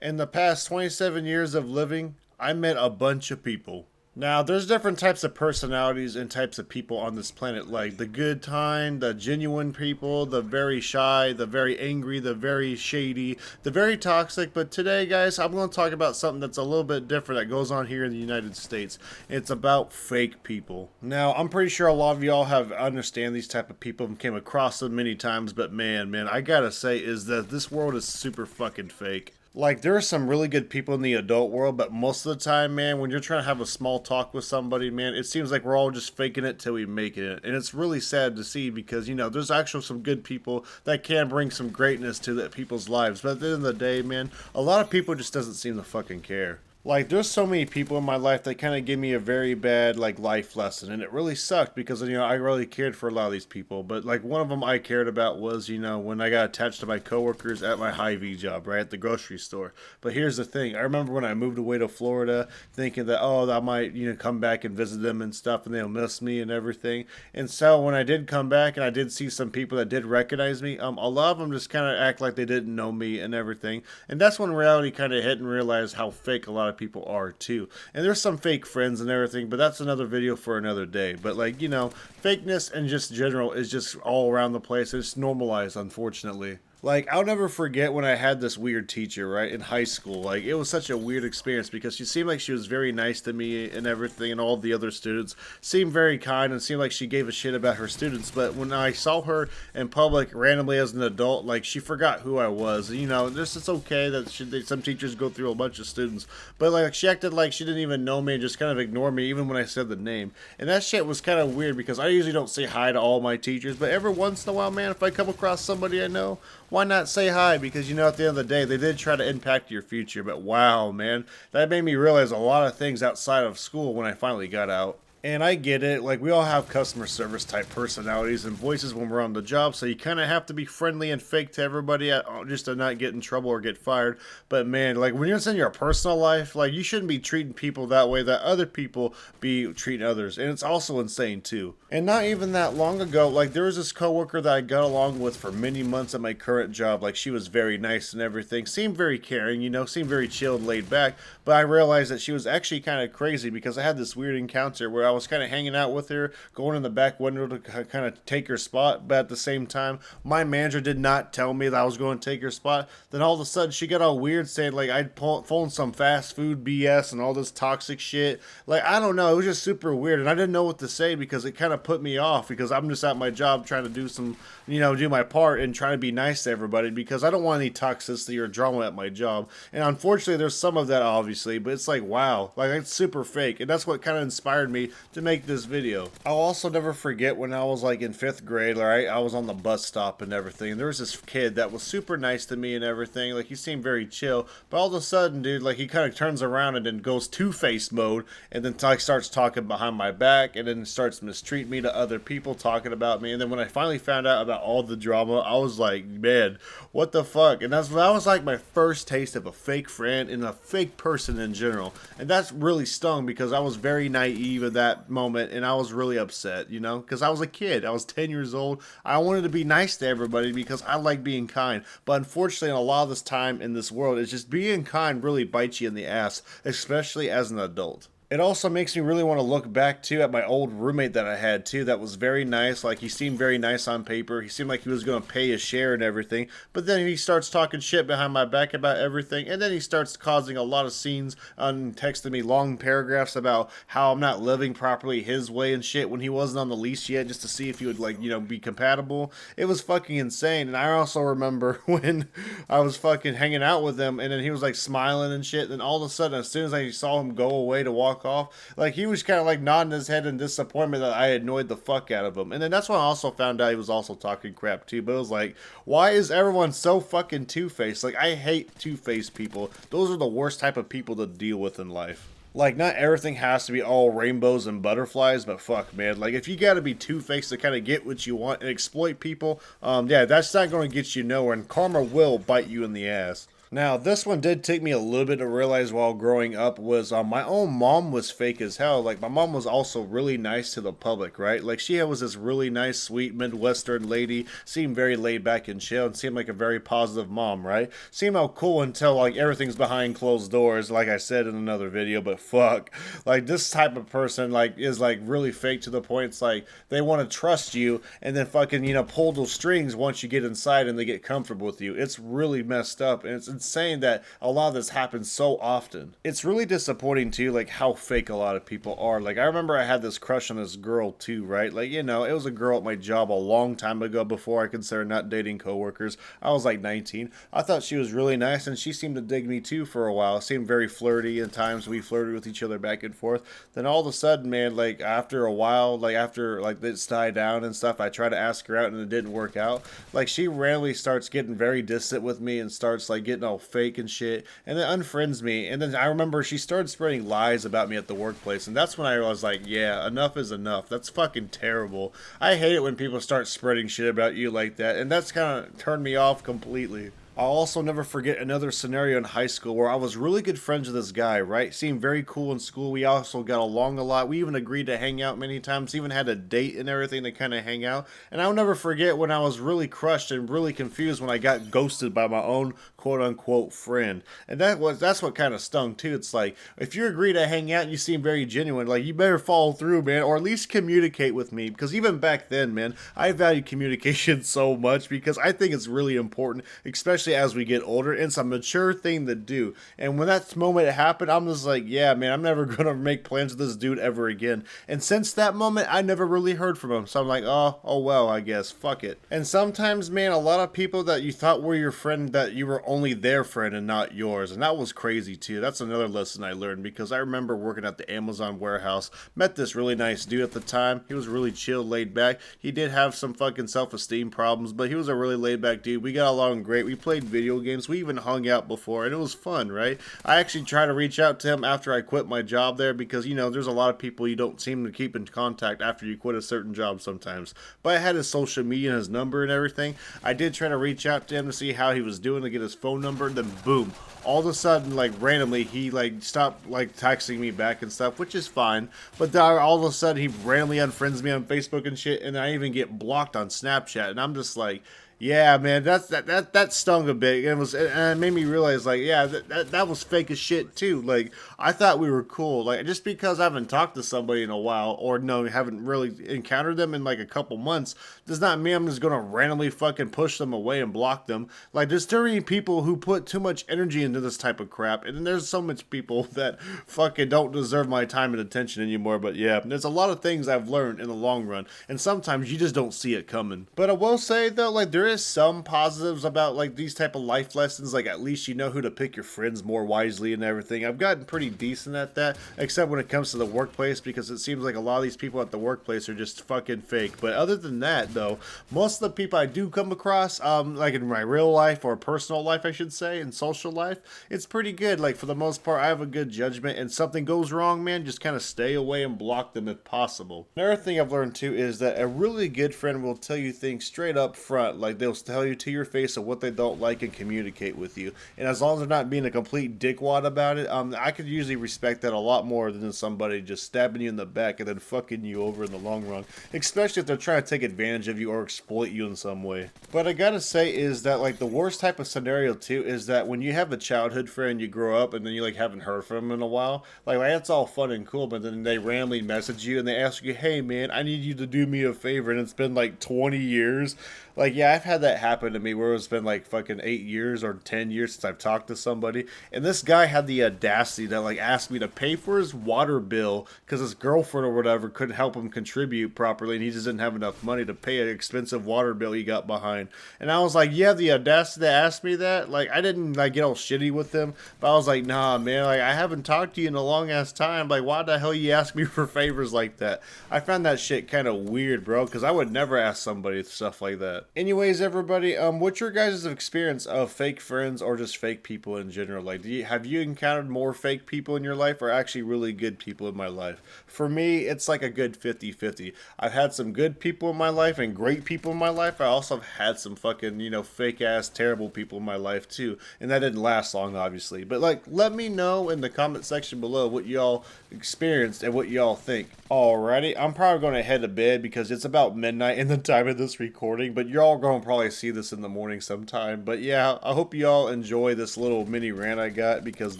In the past 27 years of living, I met a bunch of people. Now, there's different types of personalities and types of people on this planet, like the good kind, the genuine people, the very shy, the very angry, the very shady, the very toxic. But today, guys, I'm going to talk about something that's a little bit different that goes on here in the United States. It's about fake people. Now, I'm pretty sure a lot of y'all have understand these type of people and came across them many times, but man, I gotta say is that this world is super fucking fake. Like, there are some really good people in the adult world, but most of the time, man, when you're trying to have a small talk with somebody, man, it seems like we're all just faking it till we make it. And it's really sad to see because, there's actually some good people that can bring some greatness to the people's lives. But at the end of the day, man, a lot of people just doesn't seem to fucking care. Like, there's so many people in my life that kind of give me a very bad like life lesson, and it really sucked because I really cared for a lot of these people. But like one of them I cared about was when I got attached to my coworkers at my Hy-Vee job, right at the grocery store. But here's the thing: I remember when I moved away to Florida, thinking that I might come back and visit them and stuff, and they'll miss me and everything. And so when I did come back and I did see some people that did recognize me, a lot of them just kind of act like they didn't know me and everything. And that's when reality kind of hit and realized how fake a lot of people are too. And there's some fake friends and everything, but that's another video for another day. But like, fakeness and just general is just all around the place. It's normalized, unfortunately. Like, I'll never forget when I had this weird teacher, right, in high school. Like, it was such a weird experience because she seemed like she was very nice to me and everything, and all the other students seemed very kind and seemed like she gave a shit about her students. But when I saw her in public randomly as an adult, like, she forgot who I was. This it's okay that some teachers go through a bunch of students, but like, she acted like she didn't even know me and just kind of ignored me even when I said the name. And that shit was kind of weird because I usually don't say hi to all my teachers, but every once in a while, man, if I come across somebody I know, why not say hi? Because at the end of the day, they did try to impact your future. But wow, man, that made me realize a lot of things outside of school when I finally got out. And I get it, like we all have customer service type personalities and voices when we're on the job, so you kind of have to be friendly and fake to everybody just to not get in trouble or get fired. But man, like when you're in your personal life, like you shouldn't be treating people that way that other people be treating others. And it's also insane too. And not even that long ago, like there was this coworker that I got along with for many months at my current job. Like she was very nice and everything, seemed very caring, seemed very chilled, laid back. But I realized that she was actually kind of crazy because I had this weird encounter where I was kind of hanging out with her, going in the back window to kind of take her spot. But at the same time, my manager did not tell me that I was going to take her spot. Then all of a sudden, she got all weird, saying like I'd phoned some fast food BS and all this toxic shit. Like I don't know, it was just super weird, and I didn't know what to say because it kind of put me off because I'm just at my job trying to do some, do my part and trying to be nice to everybody because I don't want any toxicity or drama at my job. And unfortunately, there's some of that obviously, but it's like wow, like it's super fake, and that's what kind of inspired me to make this video. I'll also never forget when I was like in 5th grade, right? I was on the bus stop and everything. And there was this kid that was super nice to me and everything. Like he seemed very chill, but all of a sudden, dude, like he kind of turns around and then goes two-face mode, and then like starts talking behind my back, and then starts mistreating me to other people, talking about me. And then when I finally found out about all the drama, I was like, man, what the fuck? And that was like my first taste of a fake friend and a fake person in general. And that's really stung because I was very naive at that moment, and I was really upset, because I was a kid. I was 10 years old. I wanted to be nice to everybody because I like being kind. But unfortunately, a lot of this time in this world, it's just being kind really bites you in the ass, especially as an adult. It also makes me really want to look back too at my old roommate that I had too that was very nice. Like he seemed very nice on paper. He seemed like he was going to pay his share and everything. But then he starts talking shit behind my back about everything. And then he starts causing a lot of scenes and texting me long paragraphs about how I'm not living properly his way and shit when he wasn't on the lease yet, just to see if he would be compatible. It was fucking insane. And I also remember when I was fucking hanging out with him and then he was like smiling and shit. And all of a sudden, as soon as I saw him go away to walk off, like he was kind of like nodding his head in disappointment that I annoyed the fuck out of him. And then that's when I also found out he was also talking crap too. But it was like, why is everyone so fucking two-faced? Like I hate two-faced people. Those are the worst type of people to deal with in life. Like, not everything has to be all rainbows and butterflies, but fuck, man. Like, if you gotta be two-faced to kind of get what you want and exploit people, yeah, that's not gonna get you nowhere, and karma will bite you in the ass. Now, this one did take me a little bit to realize while growing up was my own mom was fake as hell. Like, my mom was also really nice to the public, right? Like, she was this really nice, sweet Midwestern lady, seemed very laid back and chill, and seemed like a very positive mom, right? Seemed all cool until, like, everything's behind closed doors, like I said in another video, but fuck. Like, this type of person, like, is, like, really fake to the point it's like they want to trust you and then fucking, pull those strings once you get inside and they get comfortable with you. It's really messed up, and it's insane that a lot of this happens so often. It's really disappointing too, like how fake a lot of people are. Like I remember I had this crush on this girl too, right? Like it was a girl at my job a long time ago before I considered not dating coworkers. I was like 19. I thought she was really nice, and she seemed to dig me too for a while. Seemed very flirty at times. We flirted with each other back and forth. Then all of a sudden, man, like after a while, like after like it's died down and stuff, I try to ask her out and it didn't work out. Like she randomly starts getting very distant with me and starts like getting all fake and shit, and then unfriends me. And then I remember she started spreading lies about me at the workplace, and that's when I was like, yeah, enough is enough. That's fucking terrible. I hate it when people start spreading shit about you like that, and that's kind of turned me off completely. I'll also never forget another scenario in high school where I was really good friends with this guy, right? Seemed very cool in school. We also got along a lot. We even agreed to hang out many times, even had a date and everything to kind of hang out. And I'll never forget when I was really crushed and really confused when I got ghosted by my own quote unquote friend. And that's what kind of stung too. It's like, if you agree to hang out and you seem very genuine, like you better follow through, man, or at least communicate with me. Because even back then, man, I value communication so much because I think it's really important, especially as we get older. It's a mature thing to do. And when that moment happened, I'm just like, yeah, man, I'm never gonna make plans with this dude ever again. And since that moment, I never really heard from him. So I'm like, oh well, I guess, fuck it. And sometimes, man, a lot of people that you thought were your friend, that you were only their friend and not yours. And that was crazy too. That's another lesson I learned, because I remember working at the Amazon warehouse, met this really nice dude at the time. He was really chill, laid back. He did have some fucking self-esteem problems, but he was a really laid back dude. We got along great. We played video games. We even hung out before, and it was fun, right? I actually tried to reach out to him after I quit my job there, because there's a lot of people you don't seem to keep in contact after you quit a certain job sometimes. But I had his social media and his number and everything. I did try to reach out to him to see how he was doing, to get his phone number, and then boom, all of a sudden, like randomly, he like stopped like texting me back and stuff, which is fine. But then all of a sudden, he randomly unfriends me on Facebook and shit, and I even get blocked on Snapchat, and I'm just like, yeah, man, that stung a bit. And it made me realize, like, yeah, that was fake as shit too. Like, I thought we were cool. Like, just because I haven't talked to somebody in a while, or no, haven't really encountered them in like a couple months, does not mean I'm just gonna randomly fucking push them away and block them. Like, there's too many people who put too much energy into this type of crap, and then there's so much people that fucking don't deserve my time and attention anymore. But yeah, there's a lot of things I've learned in the long run, and sometimes you just don't see it coming. But I will say though, like, there is some positives about like these type of life lessons. Like, at least you know who to pick your friends more wisely and everything. I've gotten pretty decent at that, except when it comes to the workplace, because it seems like a lot of these people at the workplace are just fucking fake. But other than that though, most of the people I do come across, like in my real life, or personal life I should say, in social life, it's pretty good. Like, for the most part, I have a good judgment, and something goes wrong, man, just kind of stay away and block them if possible. Another thing I've learned too is that a really good friend will tell you things straight up front. Like, they'll tell you to your face of what they don't like and communicate with you. And as long as they're not being a complete dickwad about it, I could usually respect that a lot more than somebody just stabbing you in the back and then fucking you over in the long run. Especially if they're trying to take advantage of you or exploit you in some way. But I gotta say is that, like, the worst type of scenario too is that when you have a childhood friend, you grow up, and then you like haven't heard from them in a while. Like that's all fun and cool, but then they randomly message you and they ask you, hey man, I need you to do me a favor, and it's been like 20 years. Like, yeah, I've had that happen to me where it's been like fucking 8 years or 10 years since I've talked to somebody. And this guy had the audacity to like ask me to pay for his water bill because his girlfriend or whatever couldn't help him contribute properly, and he just didn't have enough money to pay an expensive water bill he got behind. And I was like, yeah, the audacity to ask me that? Like, I didn't like get all shitty with him, but I was like, nah, man, like, I haven't talked to you in a long ass time. Like, why the hell you ask me for favors like that? I found that shit kind of weird, bro, because I would never ask somebody stuff like that. Anyways, everybody, what's your guys' experience of fake friends or just fake people in general? Like, have you encountered more fake people in your life or actually really good people in my life? For me, it's like a good 50-50. I've had some good people in my life and great people in my life. I also have had some fucking, fake ass, terrible people in my life too. And that didn't last long, obviously. But, like, let me know in the comment section below what y'all experienced and what y'all think. Alrighty, I'm probably going to head to bed because it's about midnight in the time of this recording, but you're all going to probably see this in the morning sometime. But yeah, I hope you all enjoy this little mini rant I got because,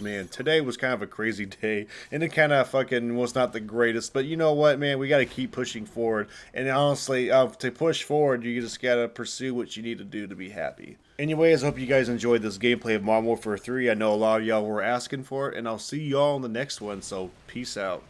man, today was kind of a crazy day and it kind of fucking was not the greatest. But you know what, man, we got to keep pushing forward. And honestly, to push forward, you just got to pursue what you need to do to be happy. Anyways, I hope you guys enjoyed this gameplay of Modern Warfare 3. I know a lot of y'all were asking for it, and I'll see y'all in the next one, so peace out.